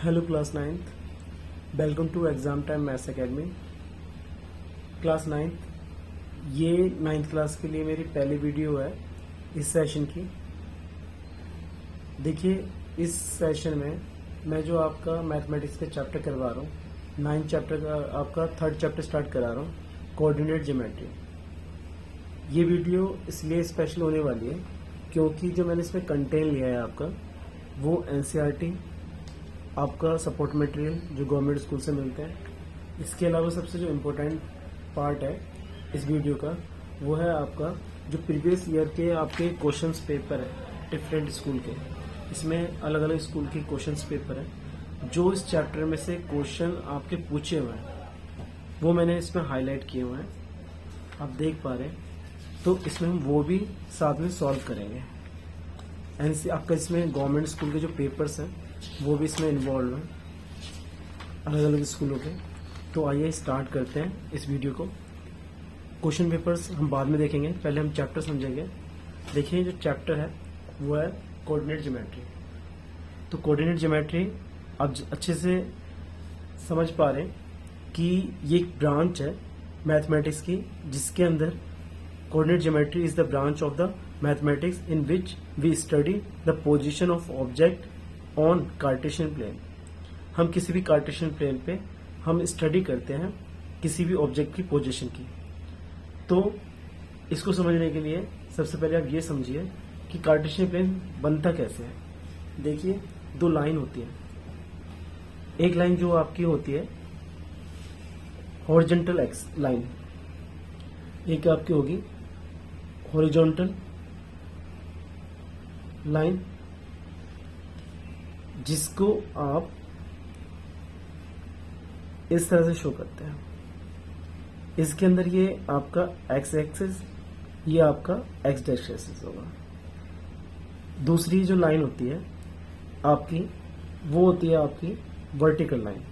Hello class ninth, welcome to exam time maths academy. Class ninth, ये ninth class के लिए मेरी पहली वीडियो है इस सेशन की। देखिए, इस सेशन में मैं जो आपका मैथमेटिक्स के चैप्टर करवा रहा हूँ, नाइन्थ चैप्टर का आपका थर्ड चैप्टर स्टार्ट करा रहा हूँ, कोऑर्डिनेट ज्योमेट्री। ये वीडियो इसलिए स्पेशल होने वाली है क्योंकि जो मैंने इसमें कंटेंट लिया है आपका, वो एनसीईआरटी आपका सपोर्ट मटेरियल जो गवर्नमेंट स्कूल से मिलते हैं। इसके अलावा सबसे जो इम्पोर्टेंट पार्ट है इस वीडियो का, वो है आपका जो प्रीवियस ईयर के आपके क्वेश्चंस पेपर है डिफरेंट स्कूल के। इसमें अलग अलग स्कूल के क्वेश्चंस पेपर है, जो इस चैप्टर में से क्वेश्चन आपके पूछे हुए हैं वो मैंने इसमें हाईलाइट किए हुए हैं, आप देख पा रहे हैं। तो इसमें हम वो भी साथ में सॉल्व करेंगे। आपका इसमें गवर्नमेंट स्कूल के जो पेपर्स हैं वो भी इसमें इन्वॉल्व हैं, अलग अलग स्कूलों के। तो आइए स्टार्ट करते हैं इस वीडियो को। क्वेश्चन पेपर्स हम बाद में देखेंगे, पहले हम चैप्टर समझेंगे। देखिए, जो चैप्टर है वो है कोऑर्डिनेट ज्योमेट्री। तो कोऑर्डिनेट ज्योमेट्री आप अच्छे से समझ पा रहे हैं कि ये एक ब्रांच है मैथमेटिक्स की, जिसके अंदर coordinate geometry is the branch of the mathematics in which we study the position of object on Cartesian plane. हम किसी भी कार्टेशियन प्लेन पे हम स्टडी करते हैं किसी भी ऑब्जेक्ट की पोजीशन की। तो इसको समझने के लिए सबसे पहले आप ये समझिए कि कार्टेशियन प्लेन बनता कैसे है। देखिए, दो लाइन होती है। एक लाइन जो आपकी होती है हॉरिजॉन्टल एक्स लाइन, एक आपकी होगी हॉरिजॉन्टल लाइन, जिसको आप इस तरह से शो करते हैं। इसके अंदर ये आपका एक्स एक्सिस, ये आपका एक्स डैश एक्सिस होगा। दूसरी जो लाइन होती है आपकी, वो होती है आपकी वर्टिकल लाइन।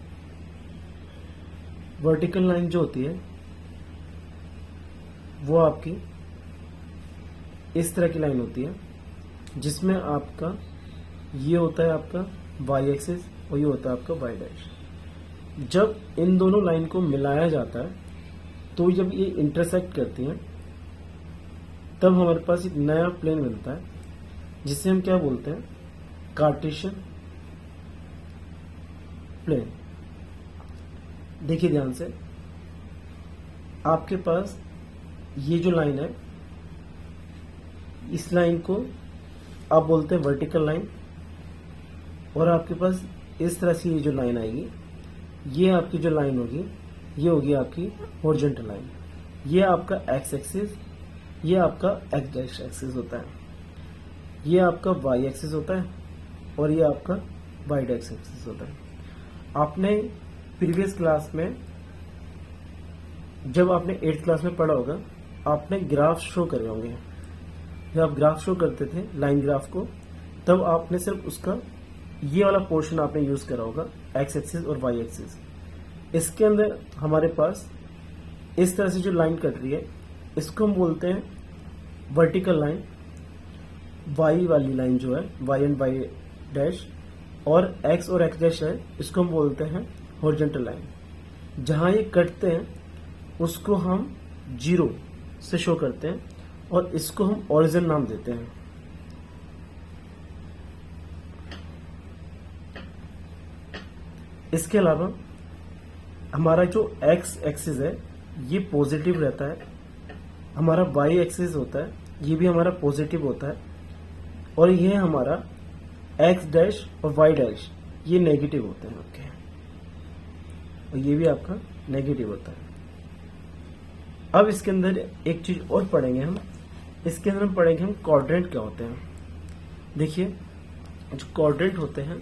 वर्टिकल लाइन जो होती है वो आपकी इस तरह की लाइन होती है, जिसमें आपका ये होता है आपका वाई एक्सिस और ये होता है आपका वाई डैश। जब इन दोनों लाइन को मिलाया जाता है तो जब ये इंटरसेक्ट करती हैं तब हमारे पास एक नया प्लेन मिलता है, जिसे हम क्या बोलते हैं, कार्टेशियन प्लेन। देखिए ध्यान से, आपके पास ये जो लाइन है, इस लाइन को आप बोलते हैं वर्टिकल लाइन, और आपके पास इस तरह से ये जो लाइन आएगी, ये आपकी जो लाइन होगी ये होगी आपकी हॉरिजॉन्टल लाइन। ये आपका एक्स एक्सिस, ये आपका एक्स डैश एक्सिस होता है, ये आपका वाई एक्सिस होता है और ये आपका वाई डैश एक्सिस होता है। आपने प्रीवियस क्लास में, जब आपने 8th क्लास में पढ़ा होगा, आपने ग्राफ शो करे होंगे। जब आप ग्राफ शो करते थे लाइन ग्राफ को, तब आपने सिर्फ उसका ये वाला पोर्शन आपने यूज करा होगा, एक्स एक्सिस और वाई एक्सिस। इसके अंदर हमारे पास इस तरह से जो लाइन कट रही है, इसको हम बोलते हैं वर्टिकल लाइन। वाई वाली लाइन जो है, वाई एंड वाई डैश, और एक्स और एक्स डैश है, इसको हम बोलते हैं हॉरिजॉन्टल लाइन। जहां ये कटते हैं उसको हम जीरो से शो करते हैं और इसको हम ओरिजिन नाम देते हैं। इसके अलावा हमारा जो एक्स एक्सिस है ये पॉजिटिव रहता है, हमारा वाई एक्सिस होता है ये भी हमारा पॉजिटिव होता है, और ये हमारा एक्स डैश और वाई डैश ये नेगेटिव होते हैं आपके, और ये भी आपका नेगेटिव होता है। अब इसके अंदर एक चीज और पढ़ेंगे हम, इसके अंदर हम पढ़ेंगे हम क्वाड्रेंट क्या होते हैं। देखिए, जो क्वाड्रेंट होते हैं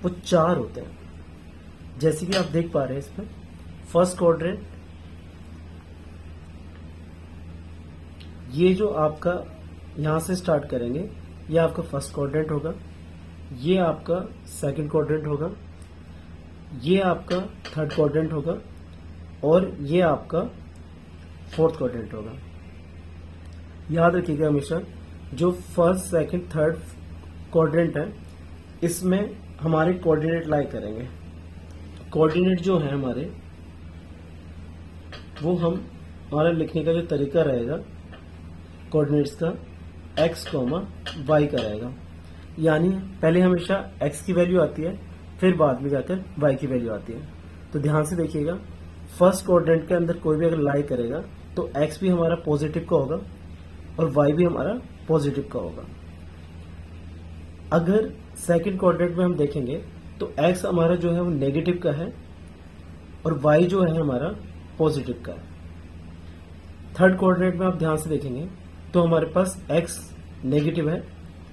वो 4 होते हैं, जैसे कि आप देख पा रहे हैं इसमें। फर्स्ट क्वाड्रेंट, ये जो आपका यहां से स्टार्ट करेंगे, ये आपका फर्स्ट क्वाड्रेंट होगा, ये आपका सेकंड क्वाड्रेंट होगा, ये आपका थर्ड क्वाड्रेंट होगा, और ये आपका फोर्थ क्वाड्रेंट होगा। याद रखिएगा हमेशा जो फर्स्ट सेकंड थर्ड क्वाड्रेंट है इसमें हमारे कोऑर्डिनेट लाई करेंगे। कोऑर्डिनेट जो है हमारे वो हमारा लिखने का जो तरीका रहेगा कोऑर्डिनेट्स का x, y का रहेगा। यानी पहले हमेशा x की वैल्यू आती है, फिर बाद में जाकर y की वैल्यू आती है। तो ध्यान से देखिएगा, फर्स्ट क्वाड्रेंट के अंदर कोई भी अगर लाई करेगा तो x भी हमारा पॉजिटिव का होगा और y भी हमारा पॉजिटिव का होगा। अगर सेकंड क्वाड्रेंट में हम देखेंगे तो x हमारा जो है वो नेगेटिव का है और y जो है हमारा पॉजिटिव का है। थर्ड क्वाड्रेंट में आप ध्यान से देखेंगे तो हमारे पास x नेगेटिव है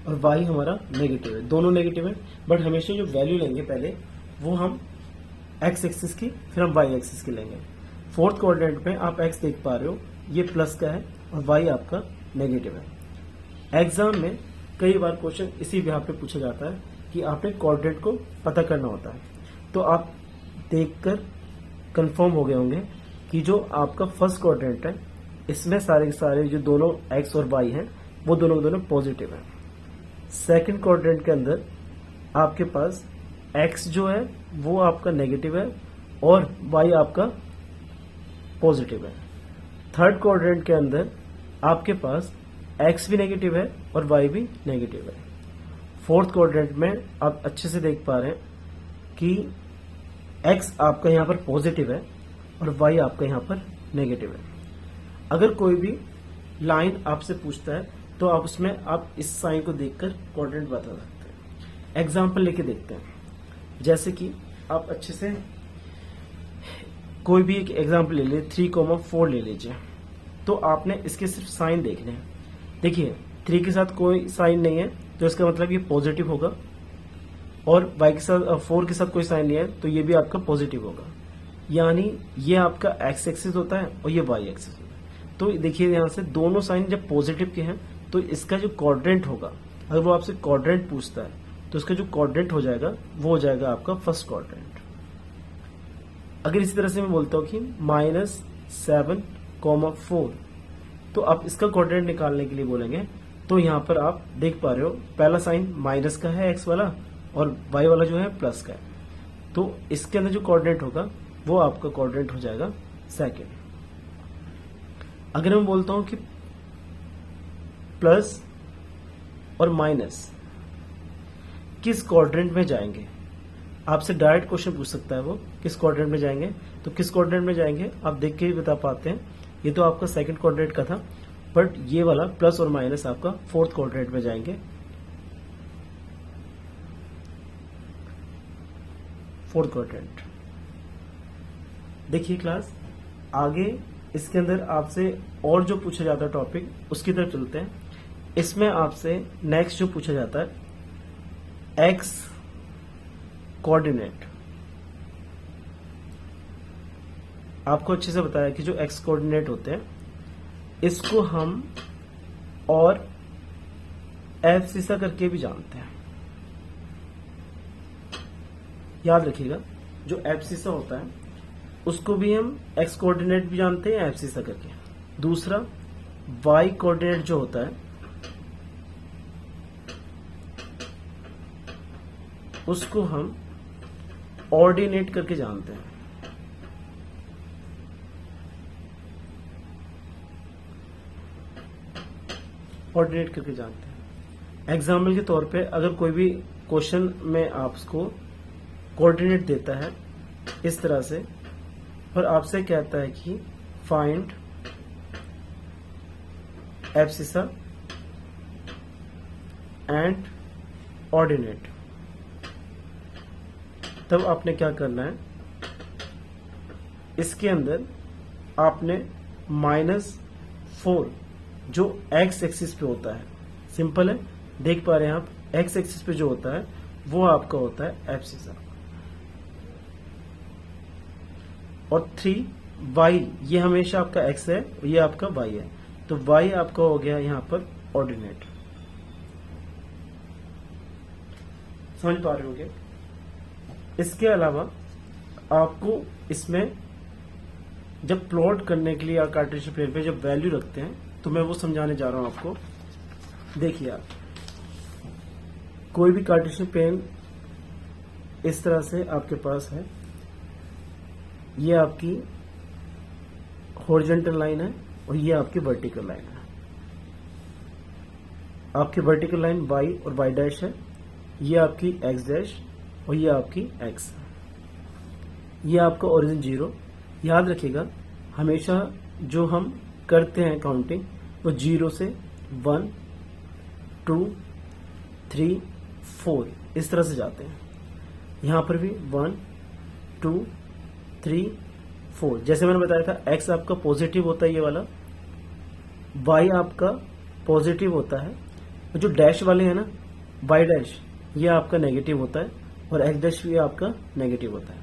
और y हमारा नेगेटिव है, दोनों नेगेटिव है, बट हमेशा जो वैल्यू लेंगे पहले वो हम x एक्सिस की फिर हम y एक्सिस की लेंगे। फोर्थ क्वाड्रेंट में आप x देख पा रहे हो ये प्लस का है और y आपका नेगेटिव है। एग्जाम में कई बार क्वेश्चन इसी बिहार पे पूछा जाता है कि आपने क्वाड्रेंट को पता करना होता है, तो आप देखकर कंफर्म हो गए होंगे कि जो आपका फर्स्ट क्वाड्रेंट है इसमें सारे के सारे जो दोनों x और y हैं वो दोनों पॉजिटिव हैं। सेकंड क्वाड्रेंट के अंदर आपके पास x जो है वो आपका नेगेटिव है और y आपका पॉजिटिव है। थर्ड क्वाड्रेंट के अंदर आपके पास x भी नेगेटिव है और y भी नेगेटिव है। फोर्थ क्वाड्रेंट में आप अच्छे से देख पा रहे हैं कि x आपका यहाँ पर पॉजिटिव है और y आपका यहाँ पर नेगेटिव है। अगर कोई भी लाइन आपसे पूछता है तो आप उसमें आप इस साइन को देखकर क्वाड्रेंट बता सकते हैं। एग्जाम्पल लेके देखते हैं, जैसे कि आप अच्छे से कोई भी एक एग्जाम्पल ले ले, 3,4 ले लीजिए, तो आपने इसके सिर्फ साइन देखने हैं। देखिए 3 के साथ कोई साइन नहीं है तो इसका मतलब ये पॉजिटिव होगा, और y के साथ 4 के साथ कोई साइन नहीं है तो ये भी आपका पॉजिटिव होगा। यानी ये आपका x एक्सिस होता है और ये y एक्सिस होता है। तो देखिए यहाँ से दोनों साइन जब पॉजिटिव के हैं तो इसका जो क्वाड्रेंट होगा, अगर वो आपसे क्वाड्रेंट पूछता है तो इसका जो क्वाड्रेंट हो जाएगा वो हो जाएगा आपका फर्स्ट क्वाड्रेंट। अगर इसी तरह से मैं बोलता हूँ कि -7,4, तो आप इसका क्वाड्रेंट निकालने के लिए बोलेंगे तो यहाँ पर आप देख पा रहे हो पहला साइन माइनस का है x वाला और y वाला जो है प्लस का है, तो इसके अंदर जो क्वाड्रेंट होगा वो आपका क्वाड्रेंट हो जाएगा सेकेंड। अगर मैं बोलता हूं कि प्लस और माइनस किस क्वाड्रेंट में जाएंगे, आपसे डायरेक्ट क्वेश्चन पूछ सकता है वो किस क्वाड्रेंट में जाएंगे, तो किस क्वाड्रेंट में जाएंगे आप देख के ही बता पाते हैं। ये तो आपका सेकंड क्वाड्रेंट का था, बट ये वाला प्लस और माइनस आपका फोर्थ क्वाड्रेंट में जाएंगे। Fourth quadrant. देखिए क्लास, आगे इसके अंदर आपसे और जो पूछा जाता है टॉपिक उसकी तरफ चलते हैं। इसमें आपसे नेक्स्ट जो पूछा जाता है एक्स कोऑर्डिनेट। आपको अच्छे से बताया कि जो एक्स कोऑर्डिनेट होते हैं इसको हम और एब्सिसा करके भी जानते हैं। याद रखिएगा, जो एब्सिसा होता है उसको भी हम एक्स कोऑर्डिनेट भी जानते हैं एब्सिसा करके। दूसरा वाई कोऑर्डिनेट जो होता है उसको हम ऑर्डिनेट करके जानते हैं। ऑर्डिनेट करके जानते हैं। एग्जाम्पल के तौर पे अगर कोई भी क्वेश्चन में आपको कोऑर्डिनेट देता है इस तरह से और आपसे कहता है कि फाइंड एब्सिसा एंड ऑर्डिनेट, तब आपने क्या करना है, इसके अंदर आपने -4 जो एक्स एक्सिस पे होता है, सिंपल है, देख पा रहे हैं आप, एक्स एक्सिस पे जो होता है वो आपका होता है एब्सिसा, और 3y ये हमेशा आपका x है और ये आपका y है, तो y आपका हो गया यहां पर ऑर्डिनेट। समझ पा रहे होंगे। इसके अलावा आपको इसमें जब प्लॉट करने के लिए कार्टेशियन प्लेन पे जब वैल्यू रखते हैं तो मैं वो समझाने जा रहा हूं आपको। देखिए आप, कोई भी कार्टेशियन प्लेन इस तरह से आपके पास है, ये आपकी हॉरिजॉन्टल लाइन है और ये आपकी वर्टिकल लाइन है। आपकी वर्टिकल लाइन y और y डैश है, ये आपकी x डैश और ये आपकी x है। ये आपका ओरिजिन 0। याद रखिएगा, हमेशा जो हम करते हैं काउंटिंग वो 0 से 1 2 3 4 इस तरह से जाते हैं। यहां पर भी 1 2 3 4, जैसे मैंने बताया था x आपका पॉजिटिव होता है ये वाला, y आपका पॉजिटिव होता है, जो डैश वाले हैं ना y डैश, ये आपका नेगेटिव होता है और x डैश भी आपका नेगेटिव होता है।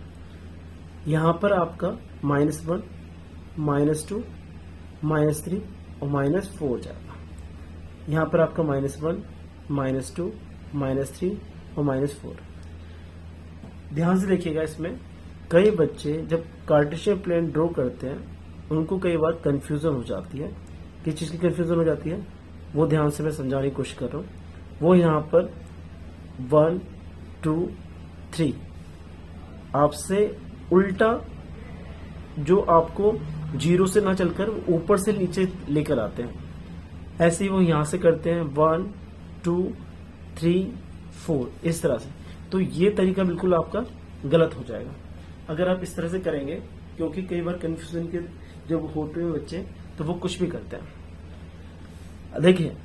यहां पर आपका -1 -2 -3 और -4 जाएगा। यहां पर आपका -1 -2 -3 और -4। ध्यान से देखिएगा, इसमें कई बच्चे जब कार्टेशियन प्लेन ड्रॉ करते हैं उनको कई बार कंफ्यूजन हो जाती है। किस चीज की कंफ्यूजन हो जाती है वो ध्यान से मैं समझाने की कोशिश कर रहा हूं। वो यहां पर 1 2 3 आपसे उल्टा, जो आपको 0 से ना चलकर ऊपर से नीचे लेकर आते हैं, ऐसे ही वो यहां से करते हैं 1 2 3 4 इस तरह से। तो ये तरीका बिल्कुल आपका गलत हो जाएगा अगर आप इस तरह से करेंगे, क्योंकि कई बार कंफ्यूजन के जब होते हैं बच्चे तो वो कुछ भी करते हैं। देखिए,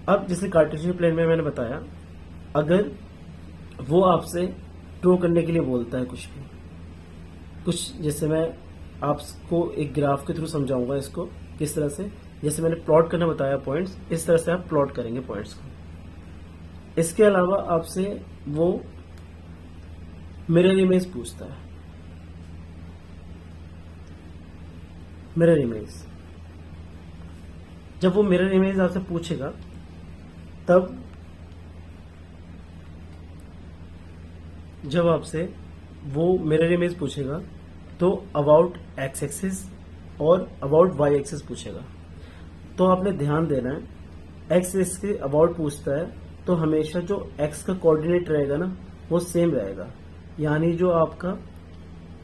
अब जैसे कार्टेशियन प्लेन में मैंने बताया, अगर वो आपसे ड्रॉ करने के लिए बोलता है कुछ, जैसे मैं आपको एक ग्राफ के थ्रू समझाऊंगा इसको किस तरह से, जैसे मैंने प्लॉट करना बताया पॉइंट्स, इस तरह से आप प्लॉट करेंगे पॉइंट्स को। इसके अलावा आपसे वो मिरर इमेज पूछता है, मिरर इमेज। जब वो मिरर इमेज आपसे पूछेगा तब जब आपसे वो मिरर इमेज पूछेगा तो अबाउट एक्स एक्सिस और अबाउट वाई एक्सिस पूछेगा। तो आपने ध्यान देना है, एक्स एक्सिस के अबाउट पूछता है तो हमेशा जो एक्स का कोऑर्डिनेट रहेगा ना वो सेम रहेगा, यानी जो आपका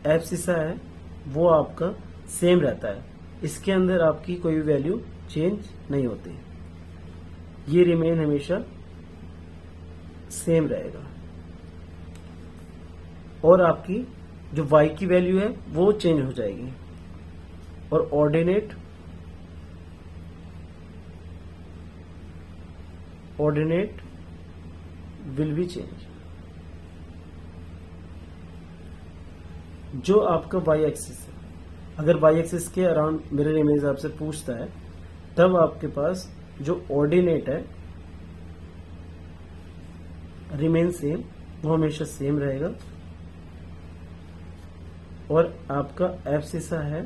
एब्सिसा है वो आपका सेम रहता है, इसके अंदर आपकी कोई भी वैल्यू चेंज नहीं होती, ये रिमेन हमेशा सेम रहेगा। और आपकी जो y की वैल्यू है वो चेंज हो जाएगी और ऑर्डिनेट विल बी चेंज। जो आपका y एक्सिस है, अगर y एक्सिस के अराउंड मिरर इमेज आपसे पूछता है तब आपके पास जो ऑर्डिनेट है रिमेन सेम, वो हमेशा सेम रहेगा, और आपका एब्सिसा है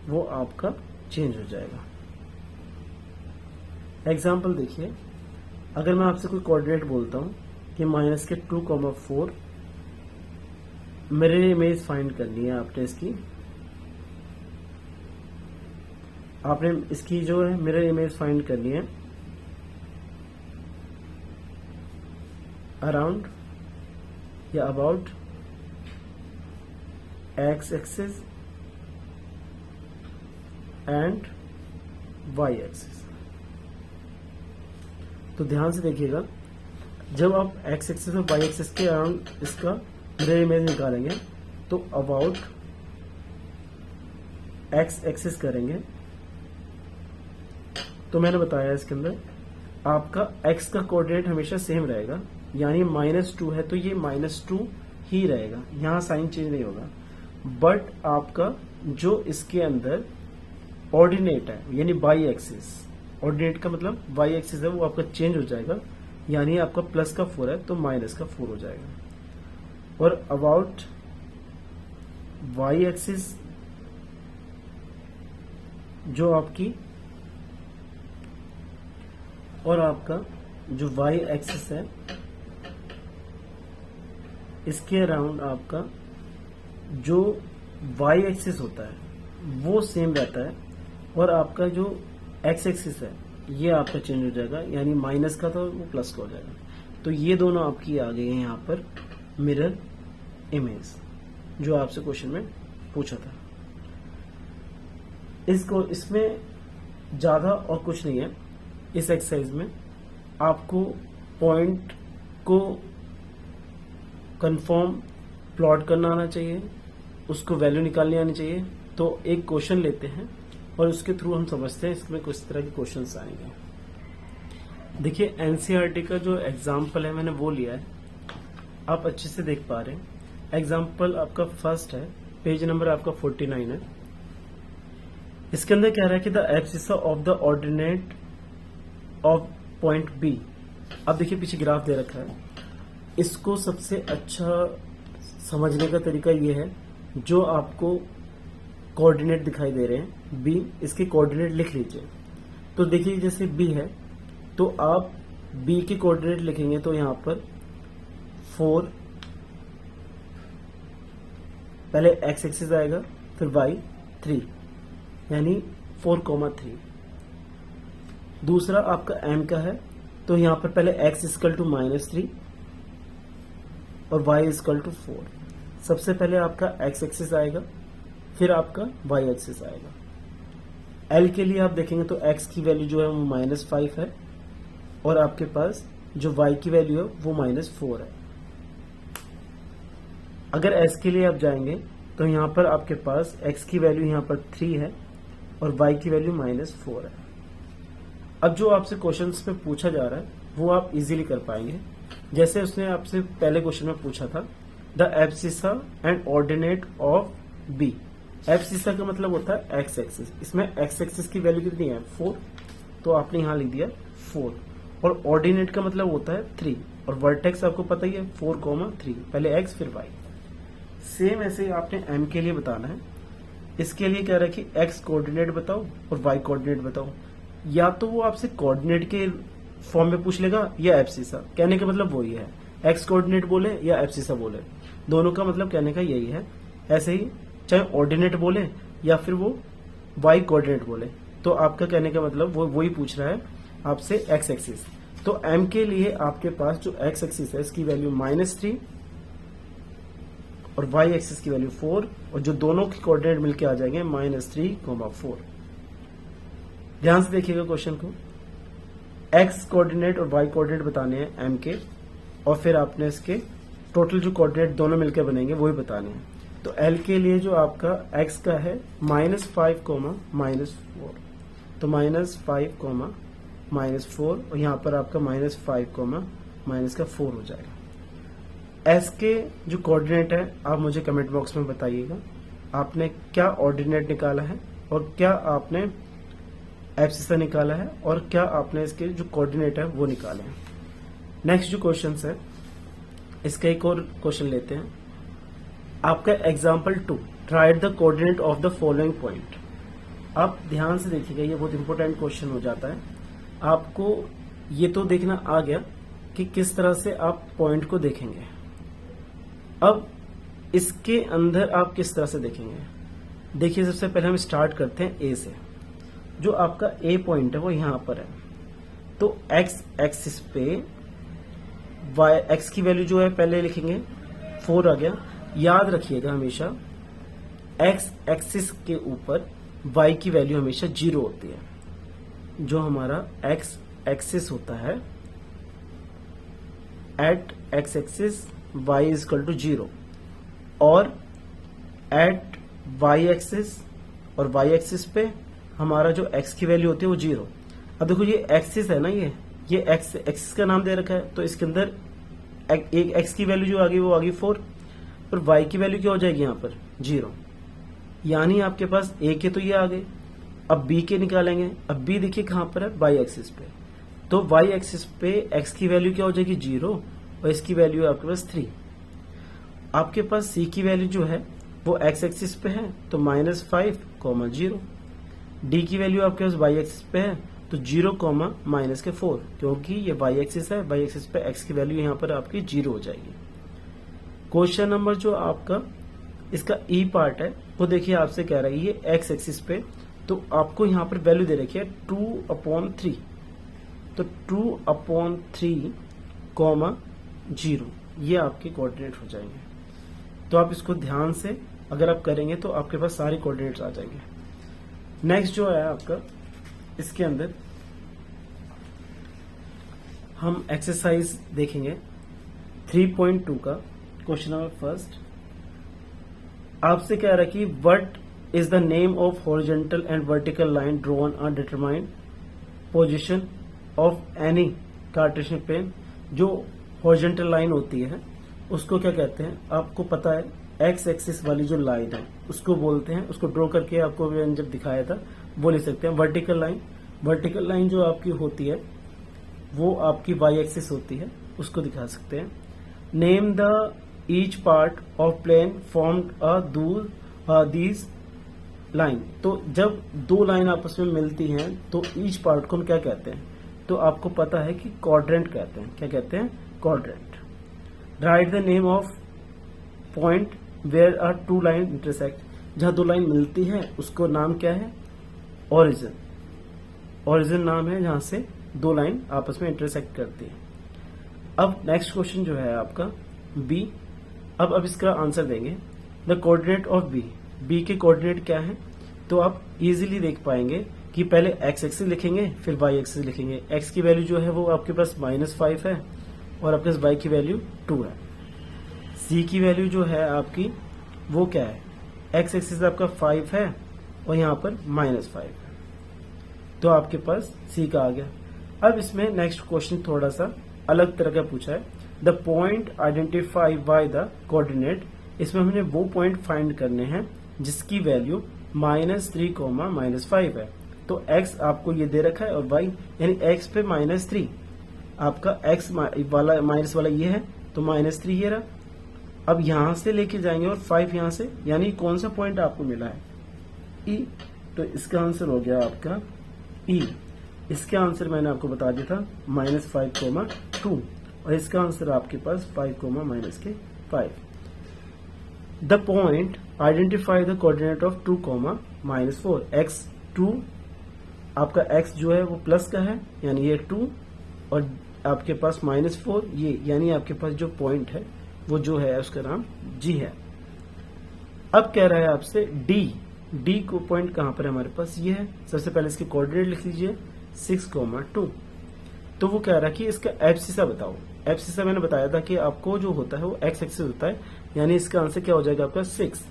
वो आपका चेंज हो जाएगा। एग्जाम्पल देखिए, अगर मैं आपसे कोई कोऑर्डिनेट बोलता हूं कि -2,4 मिरर इमेज फाइंड करनी है आपने इसकी जो है मिरर इमेज फाइंड करनी है अराउंड या about X axis and Y axis. तो ध्यान से देखिएगा, जब आप एक्स एक्सिस और वाई एक्सिस के अराउंड इसका मिरर इमेज निकालेंगे तो अबाउट एक्स एक्सिस करेंगे तो मैंने बताया इसके अंदर आपका एक्स का कोऑर्डिनेट हमेशा सेम रहेगा, यानी -2 है तो ये -2 ही रहेगा, यहां साइन चेंज नहीं होगा। बट आपका जो इसके अंदर ऑर्डिनेट है यानी बाई एक्सिस, ऑर्डिनेट का मतलब वाई एक्सिस है वो आपका चेंज हो जाएगा, यानी आपका +4 है तो -4 हो जाएगा। और अबाउट वाई एक्सिस जो आपकी, और आपका जो वाई एक्सिस है इसके अराउंड आपका जो वाई एक्सिस होता है वो सेम रहता है, और आपका जो एक्स एक्सिस है ये आपका चेंज हो जाएगा, यानी माइनस का तो वो प्लस का हो जाएगा। तो ये दोनों आपकी आ गई है यहाँ पर मिरर इमेज, जो आपसे क्वेश्चन में पूछा था। इसमें ज्यादा और कुछ नहीं है। इस एक्सरसाइज में आपको पॉइंट को कंफर्म प्लॉट करना आना चाहिए, उसको वैल्यू निकालनी आनी चाहिए। तो एक क्वेश्चन लेते हैं और उसके थ्रू हम समझते हैं इसमें किस तरह के क्वेश्चंस आएंगे। देखिए एनसीईआरटी का जो एग्जाम्पल है मैंने वो लिया है, आप अच्छे से देख पा रहे हैं। एग्जाम्पल आपका फर्स्ट है, पेज नंबर आपका 49 है। इसके अंदर कह रहा है कि the abscissa of the ordinate of point B. अब देखिए पीछे ग्राफ दे रखा है। इसको सबसे अच्छा समझने का तरीका ये है, जो आपको कोऑर्डिनेट दिखाई दे रहे हैं बी, इसके कोऑर्डिनेट लिख लीजिए। तो देखिए जैसे बी है तो आप बी के कोऑर्डिनेट लिखेंगे तो यहां पर 4, पहले एक्स एक्सिस आएगा, फिर वाई 3, यानी 4,3। दूसरा आपका एम का है तो यहां पर पहले एक्स इक्वल टू -3 और y इक्वल टू 4। सबसे पहले आपका एक्स एक्सिस आएगा, फिर आपका y एक्सिस आएगा। L के लिए आप देखेंगे तो x की वैल्यू जो है वो -5 है और आपके पास जो y की वैल्यू है वो -4 है। अगर S के लिए आप जाएंगे तो यहां पर आपके पास x की वैल्यू यहां पर 3 है और y की वैल्यू -4 है। अब जो आपसे क्वेश्चंस में पूछा जा रहा है वो आप इजीली कर पाएंगे। जैसे उसने आपसे पहले क्वेश्चन में पूछा था the abscissa and ordinate of B. Abscissa का मतलब होता है एक्स एक्सिस। इसमें एक्स एक्सिस की वैल्यू कितनी है 4, तो आपने यहां लिख दिया 4। और ऑर्डिनेट का मतलब होता है 3 और वर्टेक्स आपको पता ही है 4,3, पहले एक्स फिर वाई। सेम ऐसे ही आपने एम के लिए बताना है। इसके लिए कह रहा है कि एक्स कोऑर्डिनेट बताओ और वाई कोऑर्डिनेट बताओ। या तो वो आपसे कोऑर्डिनेट के फॉर्म में पूछ लेगा या एब्सिसा। कहने का मतलब वही है, एक्स कोऑर्डिनेट बोले या एब्सिसा बोले, दोनों का मतलब कहने का यही है। ऐसे ही चाहे ऑर्डिनेट बोले या फिर वो वाई कोऑर्डिनेट बोले, तो आपका कहने का मतलब वो वही पूछ रहा है आपसे एक्स एक्सिस। तो एम के लिए आपके पास जो एक्स एक्सिस है इसकी वैल्यू -3 और वाई एक्सिस की वैल्यू 4, और जो दोनों के कोऑर्डिनेट मिलके आ जाएंगे -3,4। ध्यान से देखिएगा क्वेश्चन को। एक्स कोऑर्डिनेट और वाई कोऑर्डिनेट बताने हैं एम के, और फिर आपने इसके टोटल जो कोऑर्डिनेट दोनों मिलकर बनेंगे वही बताने हैं। तो एल के लिए जो आपका एक्स का है -5, -4, तो -5, -4, और यहां पर आपका -5, -4 हो जाएगा। एस के जो कोऑर्डिनेट है आप मुझे कमेंट बॉक्स में बताइएगा आपने क्या ऑर्डिनेट निकाला है और क्या आपने एब्सिसा निकाला है और क्या आपने इसके जो कोऑर्डिनेट है वो निकाले हैं। नेक्स्ट जो क्वेश्चन है इसका एक और क्वेश्चन लेते हैं। आपका example 2, right the coordinate of the following point. आप ध्यान से देखिएगा, ये बहुत इंपॉर्टेंट क्वेश्चन हो जाता है। आपको ये तो देखना आ गया कि किस तरह से आप पॉइंट को देखेंगे। अब इसके अंदर आप किस तरह से देखेंगे। देखिए सबसे पहले हम स्टार्ट करते हैं ए से। जो आपका ए पॉइंट है वो यहां पर है, तो एक्स एक्सिस पे वाई एक्स की वैल्यू जो है पहले लिखेंगे 4 आ गया। याद रखिएगा हमेशा एक्स एक्सिस के ऊपर वाई की वैल्यू हमेशा 0 होती है। जो हमारा एक्स एक्सिस होता है at X axis Y equal to 0, और एट वाई एक्सिस और वाई एक्सिस पे हमारा जो एक्स की वैल्यू होती है वो 0। अब देखो ये एक्सिस है ना, ये एक्स एक्सिस का नाम दे रखा है, तो इसके अंदर एक एक्स की वैल्यू जो आ गई वो आ गई 4, और वाई की वैल्यू क्या हो जाएगी यहाँ पर 0। यानी आपके पास ए के तो ये आ गए। अब बी के निकालेंगे। अब बी देखिए कहां पर है, वाई एक्सिस पे, तो वाई एक्सिस पे एक्स की वैल्यू क्या हो जाएगी 0 और इसकी वैल्यू है आपके पास 3। आपके पास सी की वैल्यू जो है वो एक्स एक्सिस पे है तो -5, 0। डी की वैल्यू आपके पास वाई एक्सिस पे है तो 0, -4, क्योंकि ये वाई एक्सिस है, वाई एक्सिस पे एक्स की वैल्यू यहाँ पर आपकी 0 हो जाएगी। क्वेश्चन नंबर जो आपका इसका ई पार्ट है वो देखिए आपसे कह रहा है ये एक्स एक्सिस पे, तो आपको यहाँ पर वैल्यू दे रखी है 2/3, तो 2/3, 0 ये आपके कोऑर्डिनेट हो जाएंगे। तो आप इसको ध्यान से अगर आप करेंगे तो आपके पास सारे कोऑर्डिनेट्स आ जाएंगे। नेक्स्ट जो है आपका, इसके अंदर हम एक्सरसाइज देखेंगे 3.2 का क्वेश्चन नंबर फर्स्ट। आपसे कह रहा है कि what is the name of horizontal and vertical line drawn on determined position of any Cartesian plane. जो हॉरिजॉन्टल लाइन होती है उसको क्या कहते हैं, आपको पता है, एक्स एक्सिस वाली जो लाइन है उसको बोलते हैं। उसको ड्रॉ करके आपको मैंने जब दिखाया था वो लिख सकते हैं। वर्टिकल लाइन जो आपकी होती है वो आपकी वाई एक्सिस होती है, उसको दिखा सकते हैं। Name the each part of plane formed a these line. तो जब दो लाइन आपस में मिलती हैं तो ईच पार्ट को हम क्या कहते हैं, तो आपको पता है कि क्वाड्रेंट कहते हैं। क्या कहते हैं? Quadrant. Write the name of point where are two line intersect. जहां दो लाइन मिलती है उसको नाम क्या है? ओरिजिन। ओरिजिन नाम है जहां से दो लाइन आपस में इंटरसेक्ट करती है। अब नेक्स्ट क्वेश्चन जो है आपका बी। अब इसका आंसर देंगे। The coordinate of B. B के कोऑर्डिनेट क्या है? तो आप इजीली देख पाएंगे कि पहले एक्स एक्सिस लिखेंगे फिर वाई एक्सिस लिखेंगे। एक्स की वैल्यू जो है वो आपके पास -5 है और आपके पास वाई की वैल्यू 2 है। सी की वैल्यू जो है आपकी वो क्या है? एक्स एक्सिस आपका 5 है और यहां पर -5 है, तो आपके पास सी का आ गया। अब इसमें नेक्स्ट क्वेश्चन थोड़ा सा अलग तरह का पूछा है। The point identify by the coordinate. इसमें हमने वो पॉइंट फाइंड करने हैं जिसकी वैल्यू -3, -5 है। तो x आपको ये दे रखा है और y यानी x पे -3, आपका x वाला माइनस वाला ये है तो -3 ये रहा। अब यहां से लेके जाएंगे और 5 यहां से, यानी कौन सा पॉइंट आपको मिला है? E। तो इसका आंसर हो गया आपका E। इसका आंसर मैंने आपको बता दिया था -5, 2 और इसका आंसर आपके पास 5, -5। The point identify the coordinate of 2, -4। x2 आपका x जो है वो प्लस का है यानी ये 2 और आपके पास -4 ये, यानी आपके पास जो पॉइंट है वो जो है उसका नाम G है। अब कह रहा है आपसे D को पॉइंट कहां पर है हमारे पास? ये है। सबसे पहले इसके कोऑर्डिनेट लिख लीजिए 6, 2। तो वो कह रहा है कि इसका एब्सिसा बताओ। एब्सिसा मैंने बताया था कि आपको जो होता है वो एक्स एक्सिस होता है, यानी इसका आंसर क्या हो जाएगा आपका 6।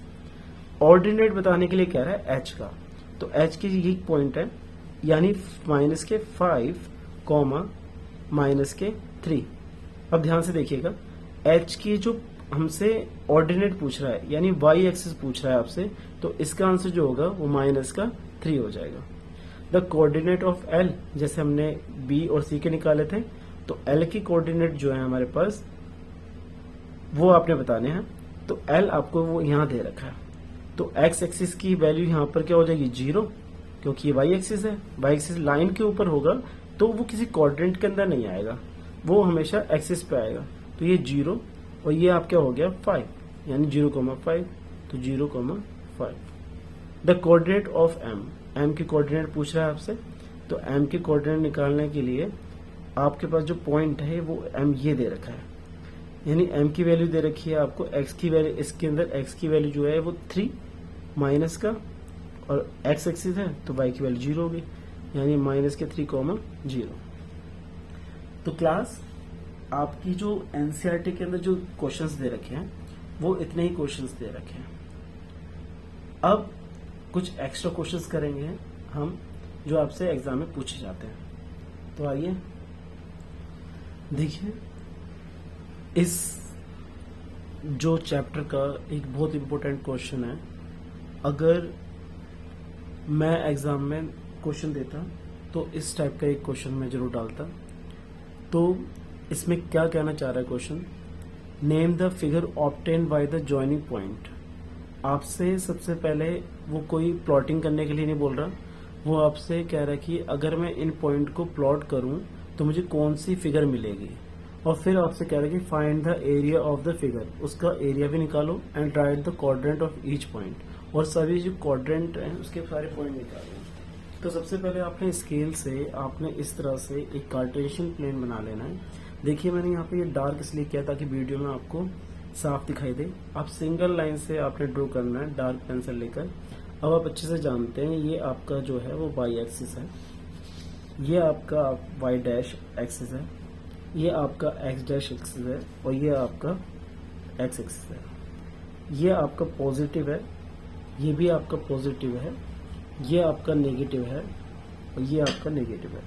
ऑर्डिनेट बताने के लिए कह रहा है एच का, तो एच की ये पॉइंट है यानी -5, -3। अब ध्यान से देखिएगा, एच की जो हमसे ऑर्डिनेट पूछ रहा है यानी वाई एक्सिस पूछ रहा है आपसे, तो इसका आंसर जो होगा वो -3 हो जाएगा। द कोऑर्डिनेट ऑफ एल, जैसे हमने बी और सी के निकाले थे, तो एल की कोऑर्डिनेट जो है हमारे पास वो आपने बताने हैं। तो एल आपको वो यहां दे रखा है, तो एक्स एक्सिस की वैल्यू यहां पर क्या हो जाएगी? 0, क्योंकि ये वाई एक्सिस है। वाई एक्सिस लाइन के ऊपर होगा तो वो किसी कोऑर्डिनेट के अंदर नहीं आएगा, वो हमेशा एक्सिस पे आएगा। तो ये 0 और ये आप क्या हो गया 5, यानी 0,5, तो 0,5। द कोऑर्डिनेट ऑफ एम की कोऑर्डिनेट पूछ रहा है आपसे, तो एम की कोऑर्डिनेट निकालने के लिए आपके पास जो पॉइंट है वो एम ये दे रखा है, यानी एम की वैल्यू दे रखी है आपको। एक्स की वैल्यू, इसके अंदर एक्स की वैल्यू जो है वो 3 माइनस का, और एक्स एक्सिस है तो वाई की वैल्यू 0 होगी, यानी -3,0। तो क्लास आपकी जो एनसीईआरटी के अंदर जो क्वेश्चंस दे रखे हैं वो इतने ही क्वेश्चंस दे रखे हैं। अब कुछ एक्स्ट्रा क्वेश्चंस करेंगे हम जो आपसे एग्जाम में पूछे जाते हैं। तो आइए देखिए, इस जो चैप्टर का एक बहुत इंपॉर्टेंट क्वेश्चन है। अगर मैं एग्जाम में क्वेश्चन देता तो इस टाइप का एक क्वेश्चन मैं जरूर डालता। तो इसमें क्या कहना चाह रहा है question? Name the figure obtain by the joining point. आपसे सबसे पहले वो कोई प्लॉटिंग करने के लिए नहीं बोल रहा, वो आपसे कह रहा है कि अगर मैं इन पॉइंट को प्लॉट करूं तो मुझे कौन सी फिगर मिलेगी, और फिर आपसे कह रहा है कि find the area of the figure. उसका एरिया भी निकालो and right the quadrant of each point, और सभी जो क्वाड्रेंट हैं उसके सारे पॉइंट निकालो। तो सबसे पहले आपने स्केल से आपने इस तरह से एक कार्टेशियन प्लेन बना लेना है। देखिए मैंने यहाँ पे ये डार्क इसलिए किया ताकि वीडियो में आपको साफ दिखाई दे। आप सिंगल लाइन से आपने ड्रॉ करना है डार्क पेंसिल लेकर। अब आप अच्छे से जानते हैं ये आपका जो है वो वाई एक्सिस है, ये आपका वाई डैश एक्सिस है, ये आपका एक्स डैश एक्सिस है और ये आपका एक्स एक्सिस है। ये आपका पॉजिटिव है, ये भी आपका पॉजिटिव है, ये आपका नेगेटिव है और ये आपका नेगेटिव है।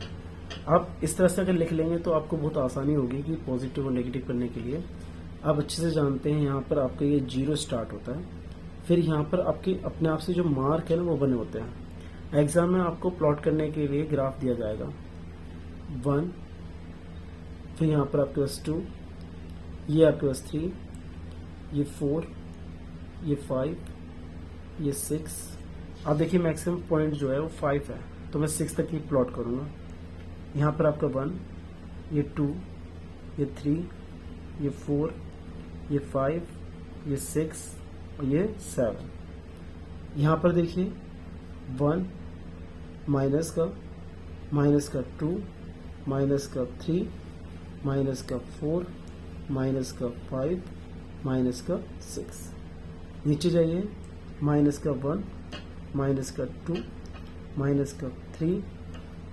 आप इस तरह से अगर लिख लेंगे तो आपको बहुत आसानी होगी कि पॉजिटिव और नेगेटिव करने के लिए। आप अच्छे से जानते हैं यहाँ पर आपका ये 0 स्टार्ट होता है, फिर यहाँ पर आपके अपने आप से जो मार्क है ना वो बने होते हैं। एग्जाम में आपको प्लॉट करने के लिए ग्राफ दिया जाएगा 1, फिर यहाँ पर आपके पास 2, ये आपके पास 3, ये 4, ये 5, ये 6। आप देखिए मैक्सिमम पॉइंट जो है वो 5 है, तो मैं 6 तक ही प्लॉट करूँगा। यहाँ पर आपका 1, ये 2, ये 3, ये 4, ये 5, ये 6 और ये 7। यहाँ पर देखिए 1 माइनस का 2 माइनस का 3 माइनस का 4 माइनस का 5 माइनस का 6। नीचे जाइए माइनस का 1 माइनस का 2 माइनस का 3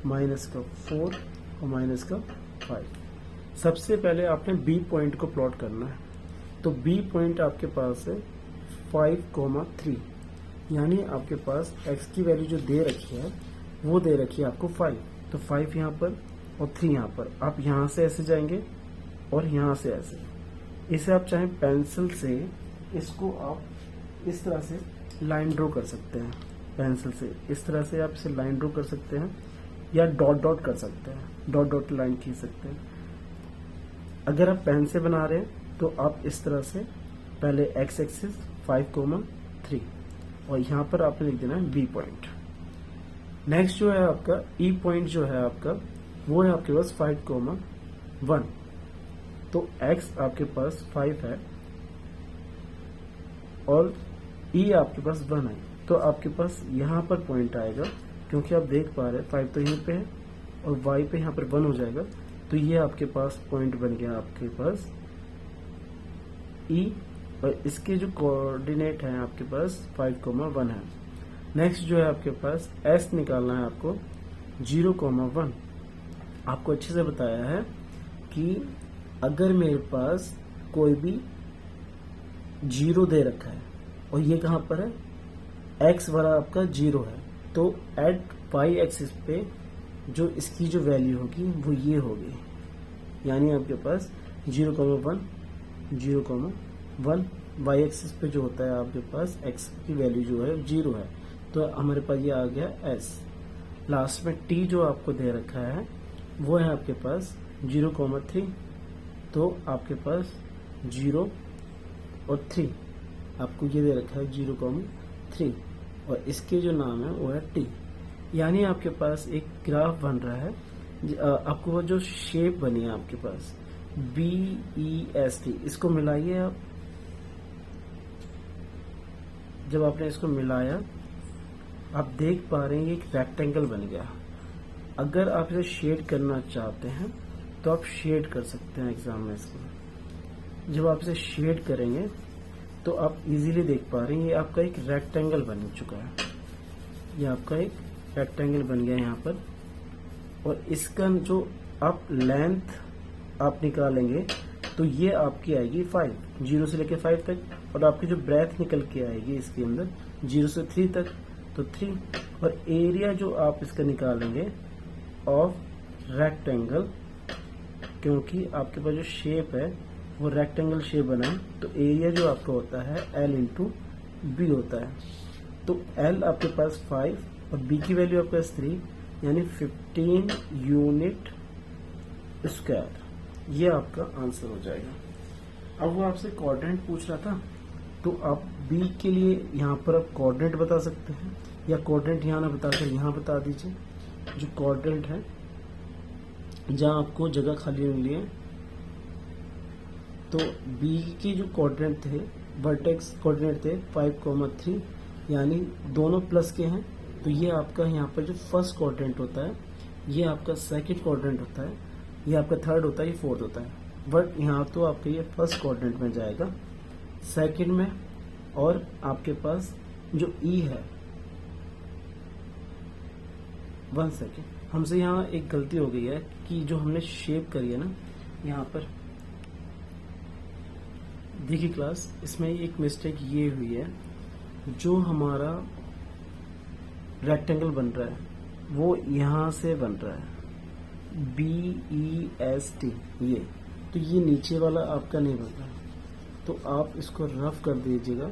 माइनस का 4 और माइनस का 5। सबसे पहले आपने बी पॉइंट को प्लॉट करना है। तो बी पॉइंट आपके पास है 5,3, यानी आपके पास x की वैल्यू जो दे रखी है वो दे रखी है आपको 5। तो 5 यहाँ पर और 3 यहाँ पर। आप यहाँ से ऐसे जाएंगे और यहाँ से ऐसे। इसे आप चाहे पेंसिल से इसको आप इस तरह से लाइन ड्रॉ कर सकते हैं। पेंसिल से इस तरह से आप इसे लाइन ड्रॉ कर सकते हैं या डॉट डॉट कर सकते हैं, डॉट डॉट लाइन खींच सकते हैं। अगर आप पेन से बना रहे हैं तो आप इस तरह से पहले एक्स एक्सिस 5,3 और यहाँ पर आपने लिख देना है बी पॉइंट। नेक्स्ट जो है आपका ई पॉइंट जो है आपका वो है आपके पास 5,1। तो एक्स आपके पास 5 है और ई आपके पास 1 है, तो आपके पास यहाँ पर पॉइंट आएगा। क्योंकि आप देख पा रहे हैं 5 तो यहीं पे है और y पे यहाँ पर 1 हो जाएगा, तो ये आपके पास पॉइंट बन गया आपके पास E, और इसके जो कोऑर्डिनेट है आपके पास 5,1 है। नेक्स्ट जो है आपके पास S निकालना है आपको 0,1। आपको अच्छे से बताया है कि अगर मेरे पास कोई भी 0 दे रखा है और ये कहाँ पर है, x वाला आपका 0 है, तो एट y एक्सिस पे जो इसकी जो वैल्यू होगी वो ये होगी, यानी आपके पास 0,1 0,1 y एक्सिस पे जो होता है आपके पास x की वैल्यू जो है 0 है, तो हमारे पास ये आ गया s। लास्ट में t जो आपको दे रखा है वो है आपके पास 0,3, तो आपके पास 0 और 3 आपको ये दे रखा है 0,3 और इसके जो नाम है वो है t। यानी आपके पास एक ग्राफ बन रहा है। आपको वो जो शेप बनी है आपके पास BEST, इसको मिलाइए आप। जब आपने इसको मिलाया आप देख पा रहे हैं ये एक रेक्टेंगल बन गया। अगर आप इसे शेड करना चाहते हैं तो आप शेड कर सकते हैं एग्जाम में इसको। जब आप इसे शेड करेंगे तो आप इजीली देख पा रहे हैं ये आपका एक रेक्टेंगल बन चुका है। ये आपका एक रेक्टेंगल बन गया यहाँ पर, और इसका जो आप लेंथ आप निकालेंगे तो ये आपकी आएगी 5, 0 से लेकर 5 तक, और आपकी जो ब्रेथ निकल के आएगी इसके अंदर 0 से 3 तक, तो 3, और एरिया जो आप इसका निकालेंगे ऑफ रेक्टेंगल, क्योंकि आपके पास जो शेप है वो रेक्टेंगल शेप बना है, तो एरिया जो आपका होता है L इंटू बी होता है। तो L आपके पास 5 और B की वैल्यू आपके पास 3, यानी 15 यूनिट स्क्वायर। ये आपका आंसर हो जाएगा। अब वो आपसे कोऑर्डिनेट पूछ रहा था, तो आप B के लिए यहाँ पर आप कोऑर्डिनेट बता सकते हैं, या कोऑर्डिनेट यहाँ ना बताकर यहाँ बता दीजिए। जो कोऑर्डिनेट है जहाँ आपको जगह खाली मिली है, तो B के जो कोऑर्डिनेट थे, वर्टेक्स कोऑर्डिनेट थे 5,3, यानी दोनों प्लस के हैं, तो ये आपका यहाँ पर जो फर्स्ट क्वाड्रेंट होता है, ये आपका सेकंड क्वाड्रेंट होता है, ये आपका थर्ड होता है, ये फोर्थ होता है। बट यहाँ तो आपका ये फर्स्ट क्वाड्रेंट में जाएगा, सेकंड में, और आपके पास जो ई है, 1 सेकेंड, हमसे यहाँ एक गलती हो गई है कि जो हमने शेप करी है ना यहाँ पर, देखिए क्लास, इसमें एक मिस्टेक ये हुई है, जो हमारा रेक्टेंगल बन रहा है वो यहाँ से बन रहा है, BEST, ये तो ये नीचे वाला आपका नहीं बन रहा, तो आप इसको रफ कर दीजिएगा।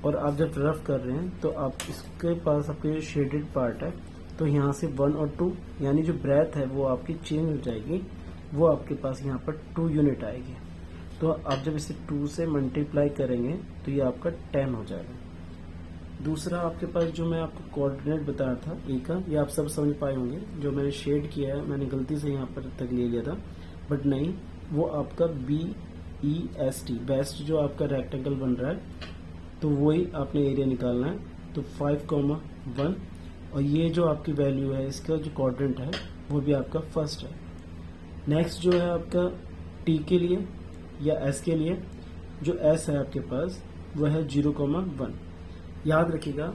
और आप जब रफ कर रहे हैं तो आप इसके पास आपके जो शेडेड पार्ट है, तो यहाँ से 1 और 2 यानी जो ब्रेथ है वो आपकी चेंज हो जाएगी, वो आपके पास यहाँ पर 2 यूनिट आएगी। तो आप जब इसे 2 से मल्टीप्लाई करेंगे तो ये आपका 10 हो जाएगा। दूसरा आपके पास जो मैं आपको कोऑर्डिनेट बताया था ए का, ये आप सब समझ पाए होंगे, जो मैंने शेड किया है, मैंने गलती से यहाँ पर तक ले लिया था, बट नहीं, वो आपका BEST, बेस्ट जो आपका रेक्टेंगल बन रहा है, तो वही आपने एरिया निकालना है। तो 5,1, और ये जो आपकी वैल्यू है, इसका जो क्वाड्रेंट है वो भी आपका फर्स्ट है। नेक्स्ट जो है आपका टी के लिए या एस के लिए, जो एस है आपके पास वह है 0,1। याद रखिएगा,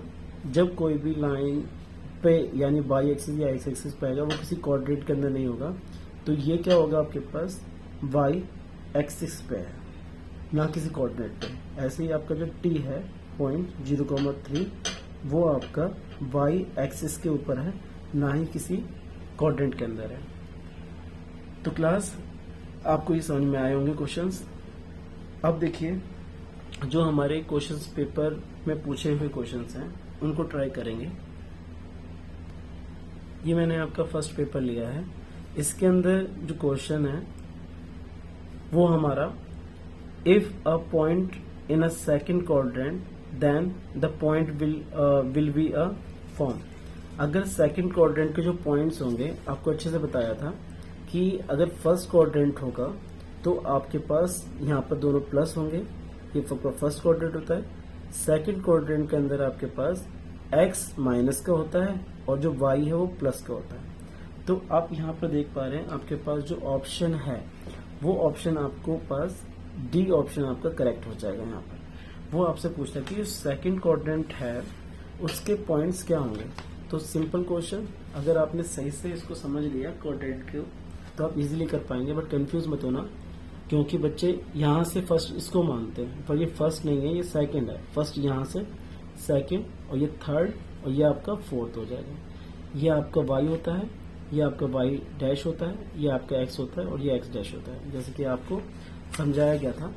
जब कोई भी लाइन पे यानी बाई एक्सिस या एक्स एक्सिस पे आएगा, वो किसी क्वाड्रेंट के अंदर नहीं होगा, तो ये क्या होगा आपके पास वाई एक्सिस पे है, ना किसी कोऑर्डिनेट पे। ऐसे ही आपका जो टी है पॉइंट 0,3, वो आपका वाई एक्सिस के ऊपर है, ना ही किसी कोऑर्डिनेट के अंदर है। तो क्लास आपको ये समझ में आए होंगे क्वेश्चंस। अब देखिए, जो हमारे क्वेश्चंस पेपर में पूछे हुए क्वेश्चंस हैं उनको ट्राई करेंगे। ये मैंने आपका फर्स्ट पेपर लिया है, इसके अंदर जो क्वेश्चन है वो हमारा, if a point in a second quadrant then the point will be a form. अगर सेकंड क्वाड्रेंट के जो पॉइंट्स होंगे, आपको अच्छे से बताया था कि अगर फर्स्ट क्वाड्रेंट होगा तो आपके पास यहाँ पर दोनों प्लस होंगे, ये फर्स्ट क्वाड्रेंट होता है। सेकंड क्वाड्रेंट के अंदर आपके पास x माइनस का होता है और जो y है वो प्लस का होता है। तो आप यहाँ पर देख पा रहे हैं, आपके पास जो ऑप्शन है वो ऑप्शन आपको पास डी ऑप्शन आपका करेक्ट हो जाएगा। यहाँ पर वो आपसे पूछता है कि जो सेकंड क्वाड्रेंट है उसके पॉइंट्स क्या होंगे। तो सिंपल क्वेश्चन, अगर आपने सही से इसको समझ लिया क्वाड्रेंट को, तो आप इजीली कर पाएंगे, बट कंफ्यूज मत होना, क्योंकि बच्चे यहाँ से फर्स्ट इसको मानते हैं, पर ये फर्स्ट नहीं है, ये सेकंड है। फर्स्ट यहाँ से, सेकंड, और ये थर्ड, और ये आपका फोर्थ हो जाएगा। ये आपका वाई होता है, ये आपका वाई डैश होता है, ये आपका एक्स होता है, और ये एक्स डैश होता है। जैसे कि आपको समझाया गया था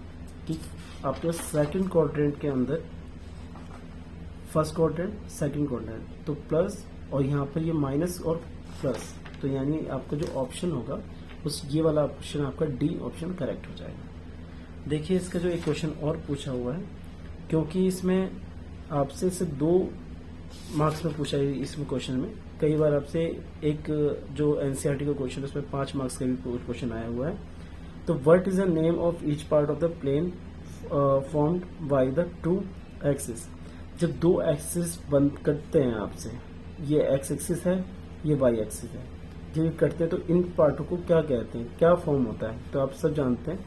कि आपके सेकंड क्वाड्रेंट के अंदर फर्स्ट क्वाड्रेंट, सेकंड क्वाड्रेंट, तो प्लस, और यहाँ पर ये माइनस और प्लस, तो यानी आपका जो ऑप्शन होगा उस ये वाला ऑप्शन आपका डी ऑप्शन करेक्ट हो जाएगा। देखिए, इसका जो एक क्वेश्चन और पूछा हुआ है, क्योंकि इसमें आपसे सिर्फ 2 मार्क्स में पूछा है, इसमें क्वेश्चन में कई बार आपसे एक जो एनसीईआरटी का क्वेश्चन है उसमें 5 मार्क्स का भी क्वेश्चन आया हुआ है। तो what is the name of each part of the plane formed by the 2 axis. जब 2 एक्सिस बंद करते हैं आपसे, ये एक्स एक्सिस है, ये वाई एक्सिस है, जब ये करते हैं तो इन पार्टों को क्या कहते हैं, क्या फॉर्म होता है। तो आप सब जानते हैं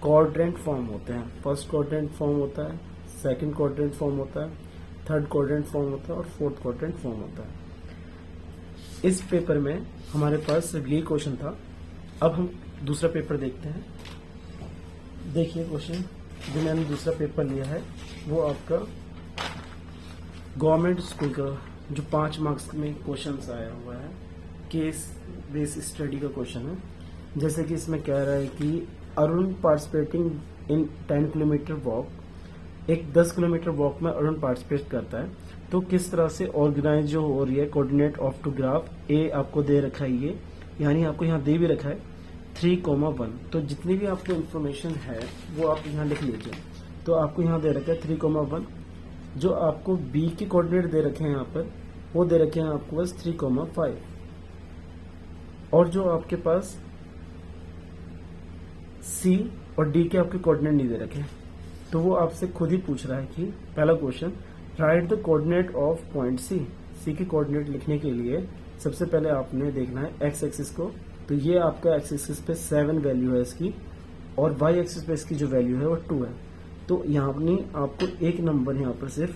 क्वाड्रेंट फॉर्म होते हैं। फर्स्ट क्वाड्रेंट फॉर्म होता है, सेकंड क्वाड्रेंट फॉर्म होता है, थर्ड क्वाड्रेंट फॉर्म होता है, और फोर्थ क्वाड्रेंट फॉर्म होता है। इस पेपर में हमारे पास सिर्फ यही क्वेश्चन था। अब हम दूसरा पेपर देखते हैं। देखिए, क्वेश्चन जो मैंने दूसरा पेपर लिया है वो आपका गवर्नमेंट स्कूल का जो 5 मार्क्स में क्वेश्चन आया हुआ है, केस बेस स्टडी का क्वेश्चन है। जैसे कि इसमें कह रहा है कि Arun participating in 10 kilometre walk, एक 10 किलोमीटर वॉक में अरुण पार्टिसिपेट करता है, तो किस तरह से ऑर्गेनाइज जो हो रही है कोऑर्डिनेट ऑफ टू ग्राफ। ए आपको दे रखा है, ये यानी आपको यहाँ दे भी रखा है 3,1। तो जितनी भी आपको इन्फॉर्मेशन है वो आप यहाँ लिख लीजिए। तो आपको यहाँ दे रखा है 3,1। जो आपको बी के कोऑर्डिनेट दे रखे हैं यहाँ पर, वो दे रखे हैं आपको बस 3,5। और जो आपके पास सी और डी के आपके कोऑर्डिनेट नहीं दे रखे हैं, तो वो आपसे खुद ही पूछ रहा है कि पहला question write the coordinate of point C के कोऑर्डिनेट लिखने के लिए सबसे पहले आपने देखना है एक्स एक्सिस को। तो ये आपका एक्स एक्सिस पे 7 वैल्यू है इसकी, और वाई एक्सिस पे इसकी जो वैल्यू है वो 2 है। तो यहाँ पर आपको एक नंबर यहाँ पर सिर्फ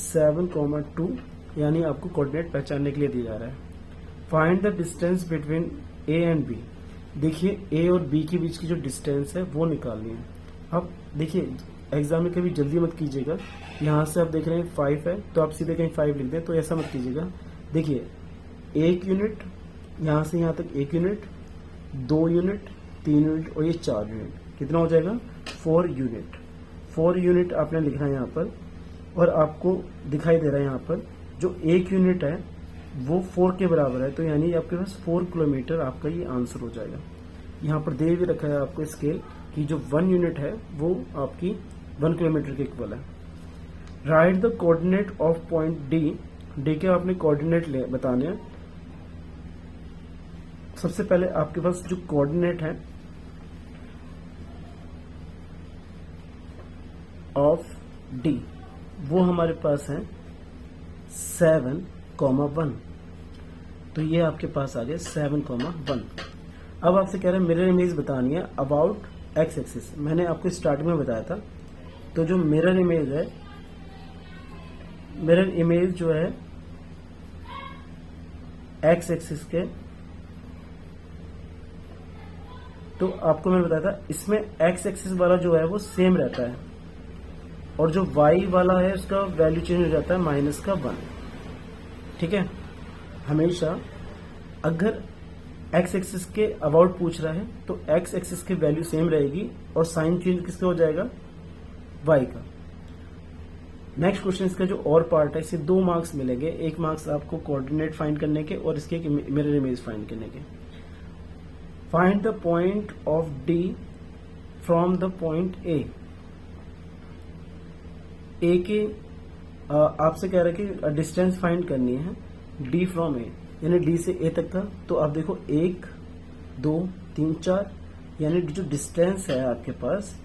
7,2 यानी आपको कोऑर्डिनेट पहचानने के लिए दिया जा रहा है। Find the distance between A and B. देखिए ए और बी के बीच की जो डिस्टेंस है वो निकालनी है। अब देखिए एग्जाम में कभी जल्दी मत कीजिएगा। यहाँ से आप देख रहे हैं 5 है तो आप सीधे कहीं 5 लिख दें, तो ऐसा मत कीजिएगा। देखिए 1 यूनिट, यहाँ से यहाँ तक 1 यूनिट, 2 यूनिट, 3 यूनिट और ये 4 यूनिट, कितना हो जाएगा 4 यूनिट। 4 यूनिट आपने लिखना है यहाँ पर, और आपको दिखाई दे रहा है यहाँ पर जो 1 यूनिट है वो 4 के बराबर है, तो यानी आपके पास 4 किलोमीटर आपका ये आंसर हो जाएगा। यहाँ पर दे भी रखा है आपको स्केल कि जो 1 यूनिट है वो आपकी 1 किलोमीटर के इक्वल है। Right the coordinate of point D के आपने कोऑर्डिनेट बताने हैं। सबसे पहले आपके पास जो कोऑर्डिनेट है ऑफ डी वो हमारे पास है 7,1। तो ये आपके पास आ गया 7,1। अब आपसे कह रहे हैं मिरर इमेज बतानी है अबाउट एक्स एक्सिस। मैंने आपको स्टार्टिंग में बताया था। तो जो मिरर इमेज है, मिरर इमेज जो है एक्स एक्सिस के, तो आपको मैंने बताया था इसमें एक्स एक्सिस वाला जो है वो सेम रहता है, और जो वाई वाला है उसका वैल्यू चेंज हो जाता है -1। ठीक है, हमेशा अगर एक्स एक्सिस के अबाउट पूछ रहा है तो एक्स एक्सिस की वैल्यू सेम रहेगी और साइन चेंज किसका हो जाएगा, वाई का। नेक्स्ट क्वेश्चन इसका जो और पार्ट है, इसे 2 मार्क्स मिलेंगे। 1 मार्क्स आपको कोऑर्डिनेट फाइंड करने के और इसके मिरर इमेज फाइंड करने के। Find the point of D from the point A के आपसे कह रहा है कि डिस्टेंस फाइंड करनी है डी फ्रॉम ए, यानी डी से ए तक का। तो आप देखो 1 2 3 4, यानी जो डिस्टेंस है आपके पास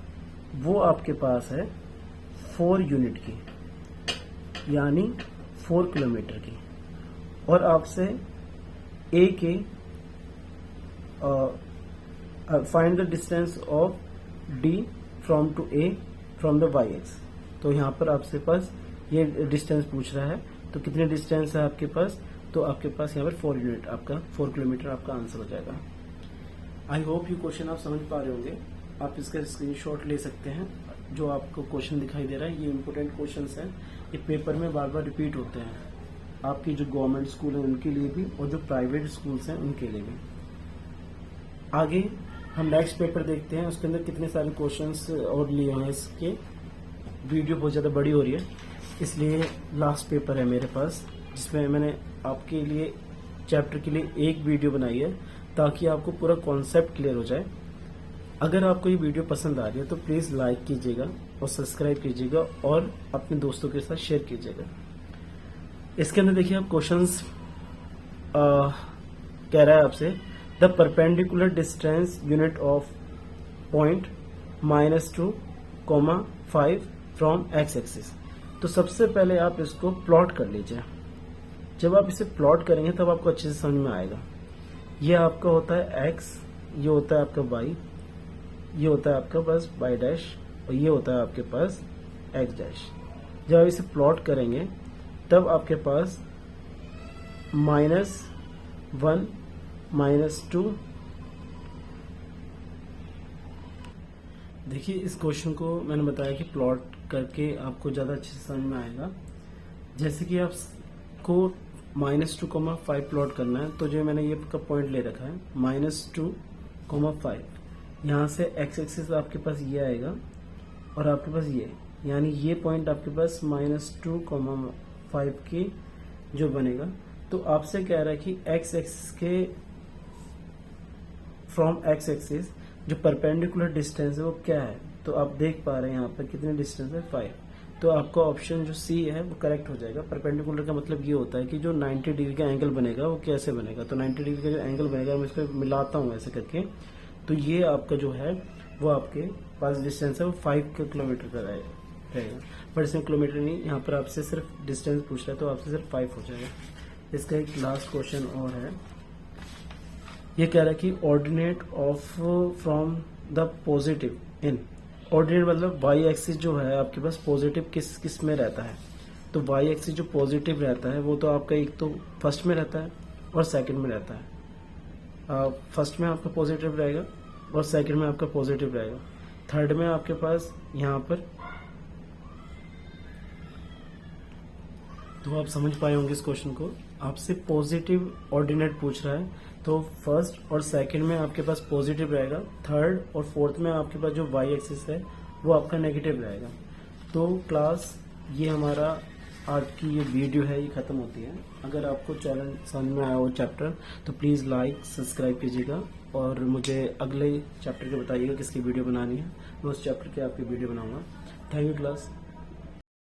वो आपके पास है 4 यूनिट की, यानी 4 किलोमीटर की। और आपसे ए के find the distance of D from to A from the Y X. तो यहाँ पर आपसे पास ये डिस्टेंस पूछ रहा है, तो कितने डिस्टेंस है आपके पास, तो आपके पास यहाँ पर 4 यूनिट, आपका 4 किलोमीटर आपका आंसर हो जाएगा। आई होप ये क्वेश्चन आप समझ पा रहे होंगे। आप इसका स्क्रीनशॉट ले सकते हैं। जो आपको क्वेश्चन दिखाई दे रहा है ये इंपॉर्टेंट क्वेश्चंस हैं, ये पेपर में बार बार रिपीट होते हैं, आपकी जो गवर्नमेंट स्कूल है उनके लिए भी और जो प्राइवेट स्कूल्स हैं उनके लिए भी। आगे हम नेक्स्ट पेपर देखते हैं, उसके अंदर कितने सारे क्वेश्चंस और लिए हुए हैं। इसके वीडियो बहुत ज़्यादा बड़ी हो रही है, इसलिए लास्ट पेपर है मेरे पास, जिसमें मैंने आपके लिए चैप्टर के लिए एक वीडियो बनाई है ताकि आपको पूरा कॉन्सेप्ट क्लियर हो जाए। अगर आपको ये वीडियो पसंद आ रही है तो प्लीज़ लाइक कीजिएगा और सब्सक्राइब कीजिएगा और अपने दोस्तों के साथ शेयर कीजिएगा। इसके अंदर देखिए आप क्वेश्चंस कह रहा है आपसे the perpendicular distance unit of point -2,5 from x axis. तो सबसे पहले आप इसको प्लॉट कर लीजिए। जब आप इसे प्लॉट करेंगे तब आपको अच्छे से समझ में आएगा। ये आपका होता है एक्स, ये होता है आपका वाई, ये होता है आपका पास वाई डैश, और ये होता है आपके पास एक्स डैश। जब आप इसे प्लॉट करेंगे तब आपके पास -1 -2। देखिए इस क्वेश्चन को मैंने बताया कि प्लॉट करके आपको ज़्यादा अच्छे से समझ में आएगा। जैसे कि आपको -2,5 प्लॉट करना है, तो जो मैंने ये का पॉइंट ले रखा है -2,5, यहाँ से एक्स एक्सिस आपके पास ये आएगा और आपके पास ये, यानी ये पॉइंट आपके पास -2,5 की जो बनेगा। तो आपसे कह रहा है कि एक्स एक्सिस के फ्रॉम एक्स एक्सिस जो परपेंडिकुलर डिस्टेंस है वो क्या है। तो आप देख पा रहे हैं यहाँ पर कितने डिस्टेंस है 5। तो आपका ऑप्शन जो सी है वो करेक्ट हो जाएगा। परपेंडिकुलर का मतलब ये होता है कि जो 90 डिग्री का एंगल बनेगा वो कैसे बनेगा। तो 90 डिग्री का जो एंगल बनेगा मैं इसको मिलाता हूँ ऐसे करके, तो ये आपका जो है वो आपके पास डिस्टेंस है वो 5 किलोमीटर का रहेगा। रहेगा, पर इसमें किलोमीटर नहीं, यहाँ पर आपसे सिर्फ डिस्टेंस पूछ रहा है तो आपसे सिर्फ 5 हो जाएगा। इसका एक लास्ट क्वेश्चन और है, ये कह रहा है कि ordinate of from the positive in, ordinate मतलब वाई एक्सिस जो है आपके पास पॉजिटिव किस में रहता है, तो वाई एक्सिस जो पॉजिटिव रहता है वो तो आपका एक तो फर्स्ट में रहता है और सेकंड में रहता है। फर्स्ट में आपका पॉजिटिव रहेगा और सेकंड में आपका पॉजिटिव रहेगा, थर्ड में आपके पास यहाँ पर, तो आप समझ पाए होंगे इस क्वेश्चन को, आपसे पॉजिटिव ऑर्डिनेट पूछ रहा है तो फर्स्ट और सेकंड में आपके पास पॉजिटिव रहेगा, थर्ड और फोर्थ में आपके पास जो वाई एक्सिस है वो आपका नेगेटिव रहेगा। तो क्लास ये हमारा आज की ये वीडियो है ये ख़त्म होती है। अगर आपको चैनल समझ में आया हो चैप्टर तो प्लीज़ लाइक सब्सक्राइब कीजिएगा और मुझे अगले चैप्टर के बताइएगा किसकी वीडियो बनानी है, मैं उस चैप्टर की आपकी वीडियो बनाऊंगा। Thank you class.